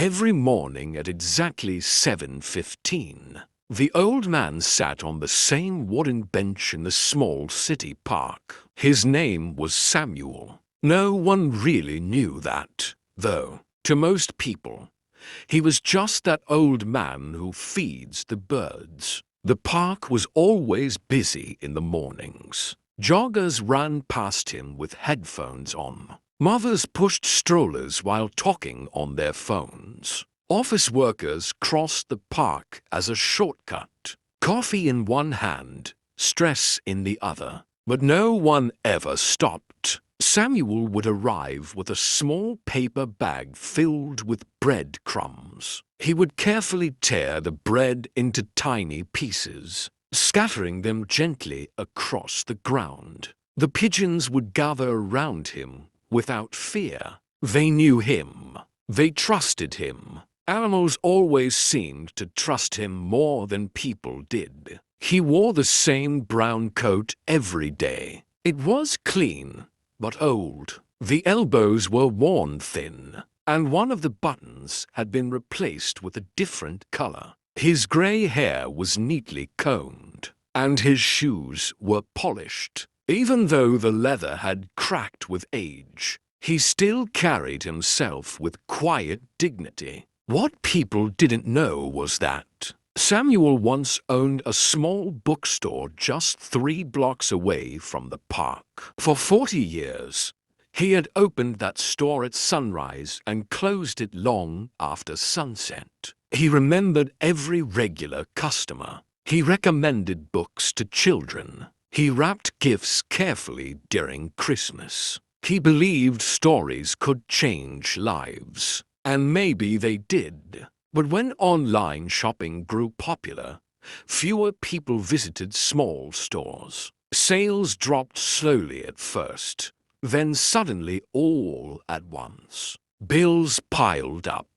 Every morning at exactly 7:15, the old man sat on the same wooden bench in the small city park. His name was Samuel. No one really knew that, though. To most people, he was just that old man who feeds the birds. The park was always busy in the mornings. Joggers ran past him with headphones on. Mothers pushed strollers while talking on their phones. Office workers crossed the park as a shortcut. Coffee in one hand, stress in the other. But no one ever stopped. Samuel would arrive with a small paper bag filled with breadcrumbs. He would carefully tear the bread into tiny pieces, scattering them gently across the ground. The pigeons would gather around him without fear. They knew him. They trusted him. Animals always seemed to trust him more than people did. He wore the same brown coat every day. It was clean, but old. The elbows were worn thin, and one of the buttons had been replaced with a different color. His gray hair was neatly combed, and his shoes were polished. Even though the leather had cracked with age, he still carried himself with quiet dignity. What people didn't know was that Samuel once owned a small bookstore just 3 blocks away from the park. For 40 years, he had opened that store at sunrise and closed it long after sunset. He remembered every regular customer. He recommended books to children. He wrapped gifts carefully during Christmas. He believed stories could change lives. And maybe they did. But when online shopping grew popular, fewer people visited small stores. Sales dropped slowly at first, then suddenly all at once. Bills piled up.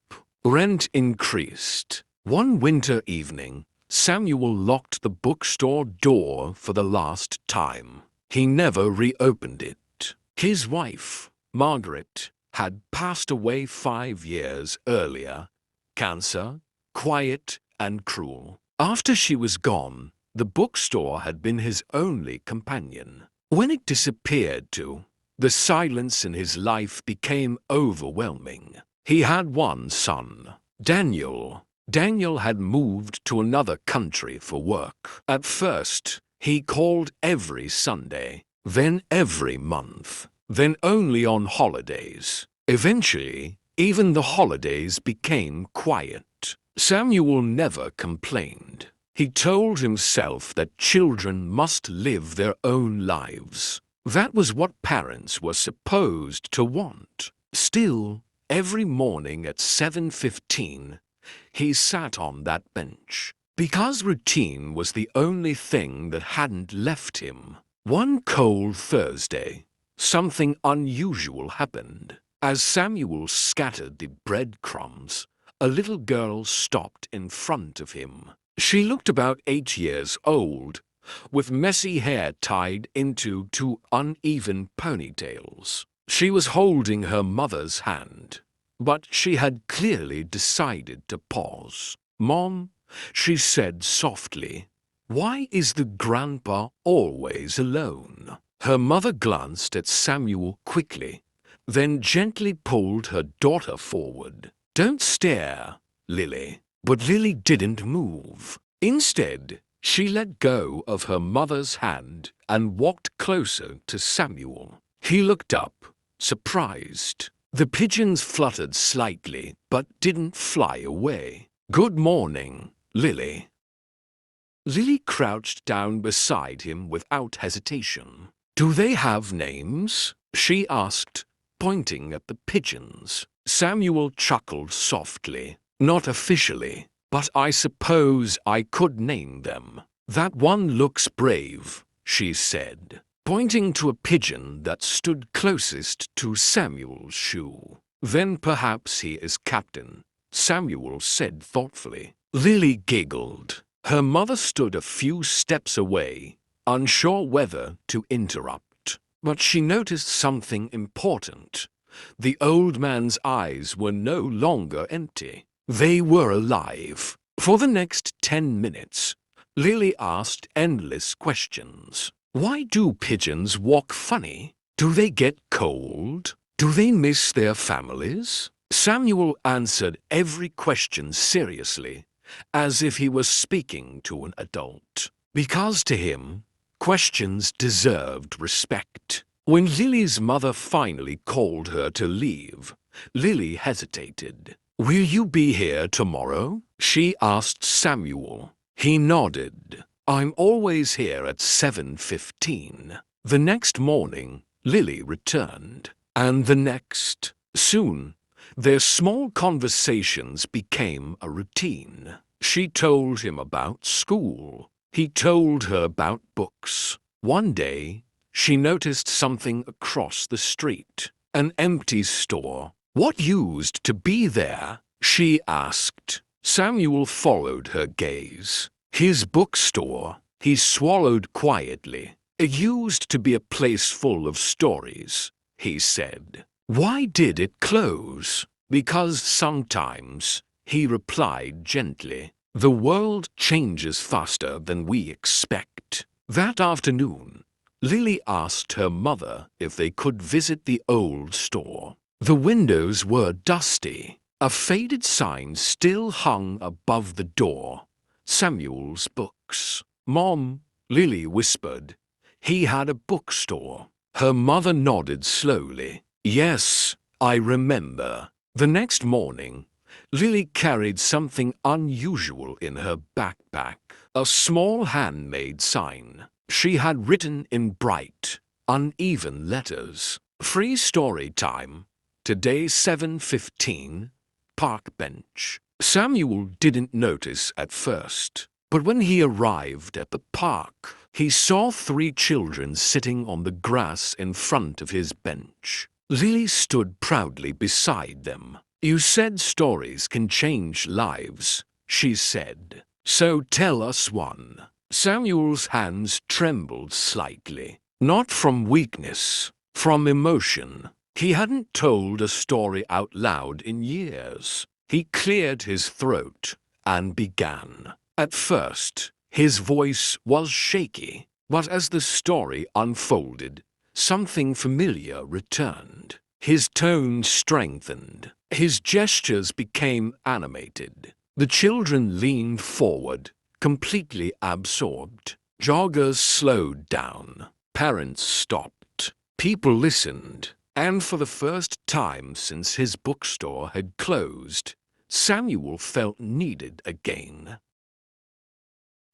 Rent increased. One winter evening, Samuel locked the bookstore door for the last time. He never reopened it. His wife, Margaret, had passed away 5 years earlier. Cancer, quiet and cruel. After she was gone, the bookstore had been his only companion. When it disappeared too, the silence in his life became overwhelming. He had one son, Daniel. Daniel had moved to another country for work. At first, he called every Sunday, then every month, then only on holidays. Eventually, even the holidays became quiet. Samuel never complained. He told himself that children must live their own lives. That was what parents were supposed to want. Still, every morning at 7:15, he sat on that bench. Because routine was the only thing that hadn't left him. One cold Thursday, something unusual happened. As Samuel scattered the breadcrumbs, a little girl stopped in front of him. She looked about 8 years old, with messy hair tied into 2 uneven ponytails. She was holding her mother's hand, but she had clearly decided to pause. "Mom," she said softly, "why is the grandpa always alone?" Her mother glanced at Samuel quickly, then gently pulled her daughter forward. "Don't stare, Lily." But Lily didn't move. Instead, she let go of her mother's hand and walked closer to Samuel. He looked up, surprised. The pigeons fluttered slightly, but didn't fly away. "Good morning, Lily." Lily crouched down beside him without hesitation. "Do they have names?" she asked, pointing at the pigeons. Samuel chuckled softly. "Not officially, but I suppose I could name them." "That one looks brave," she said, pointing to a pigeon that stood closest to Samuel's shoe. "Then perhaps he is captain," Samuel said thoughtfully. Lily giggled. Her mother stood a few steps away, unsure whether to interrupt. But she noticed something important. The old man's eyes were no longer empty. They were alive. For the next 10 minutes, Lily asked endless questions. Why do pigeons walk funny? Do they get cold? Do they miss their families? Samuel answered every question seriously, as if he was speaking to an adult. Because to him, questions deserved respect. When Lily's mother finally called her to leave, Lily hesitated. "Will you be here tomorrow?" she asked Samuel. He nodded. "I'm always here at 7:15. The next morning, Lily returned, and the next. Soon, their small conversations became a routine. She told him about school. He told her about books. One day, she noticed something across the street. An empty store. "What used to be there?" she asked. Samuel followed her gaze. "His bookstore," he swallowed quietly. "It used to be a place full of stories," he said. "Why did it close?" "Because sometimes," he replied gently, "the world changes faster than we expect." That afternoon, Lily asked her mother if they could visit the old store. The windows were dusty. A faded sign still hung above the door. Samuel's books. "Mom," Lily whispered, "he had a bookstore." Her mother nodded slowly. "Yes, I remember." The next morning, Lily carried something unusual in her backpack. A small handmade sign. She had written in bright, uneven letters, "Free story time. Today 7:15. Park bench." Samuel didn't notice at first, but when he arrived at the park, he saw 3 children sitting on the grass in front of his bench. Lily stood proudly beside them. "You said stories can change lives," she said. "So tell us one." Samuel's hands trembled slightly, not from weakness, from emotion. He hadn't told a story out loud in years. He cleared his throat and began. At first, his voice was shaky, but as the story unfolded, something familiar returned. His tone strengthened. His gestures became animated. The children leaned forward, completely absorbed. Joggers slowed down. Parents stopped. People listened. And for the first time since his bookstore had closed, Samuel felt needed again.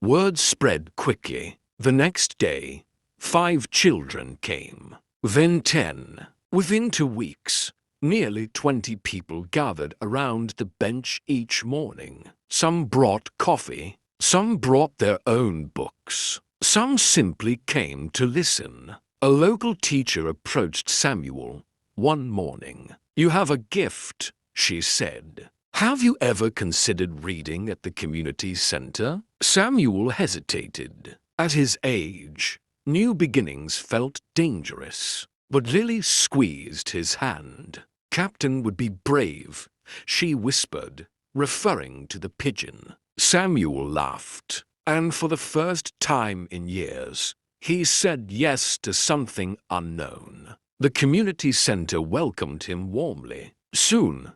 Word spread quickly. The next day, 5 children came, then 10. Within 2 weeks, nearly 20 people gathered around the bench each morning. Some brought coffee, some brought their own books, some simply came to listen. A local teacher approached Samuel one morning. "You have a gift," she said. "Have you ever considered reading at the community center?" Samuel hesitated. At his age, new beginnings felt dangerous. But Lily squeezed his hand. "Captain would be brave," she whispered, referring to the pigeon. Samuel laughed, and for the first time in years, he said yes to something unknown. The community center welcomed him warmly. Soon,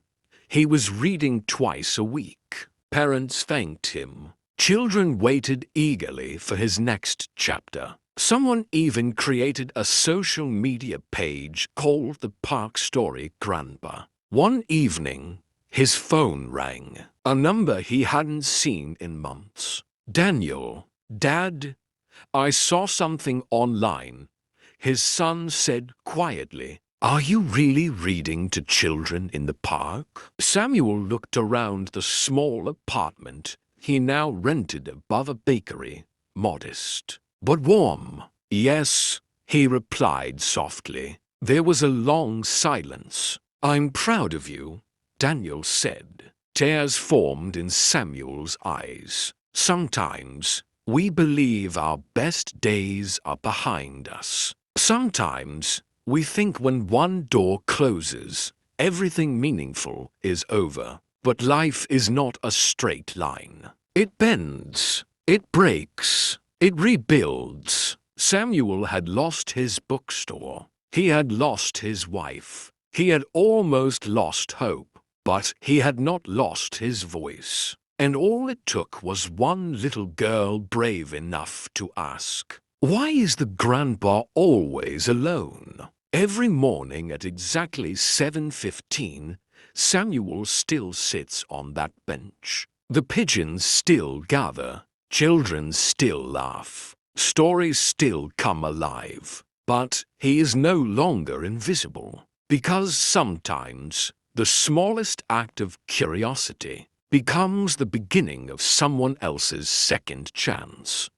he was reading twice a week. Parents thanked him. Children waited eagerly for his next chapter. Someone even created a social media page called the Park Story Grandpa. One evening, his phone rang, a number he hadn't seen in months. "Daniel, Dad, I saw something online," his son said quietly. "Are you really reading to children in the park?" Samuel looked around the small apartment he now rented above a bakery, modest but warm. "Yes," he replied softly. There was a long silence. "I'm proud of you," Daniel said. Tears formed in Samuel's eyes. Sometimes we believe our best days are behind us. Sometimes We think when one door closes, everything meaningful is over. But life is not a straight line. It bends, it breaks, it rebuilds. Samuel had lost his bookstore. He had lost his wife. He had almost lost hope, but he had not lost his voice. And all it took was one little girl brave enough to ask, "Why is the grandpa always alone?" Every morning at exactly 7:15, Samuel still sits on that bench. The pigeons still gather. Children still laugh. Stories still come alive. But he is no longer invisible. Because sometimes the smallest act of curiosity becomes the beginning of someone else's second chance.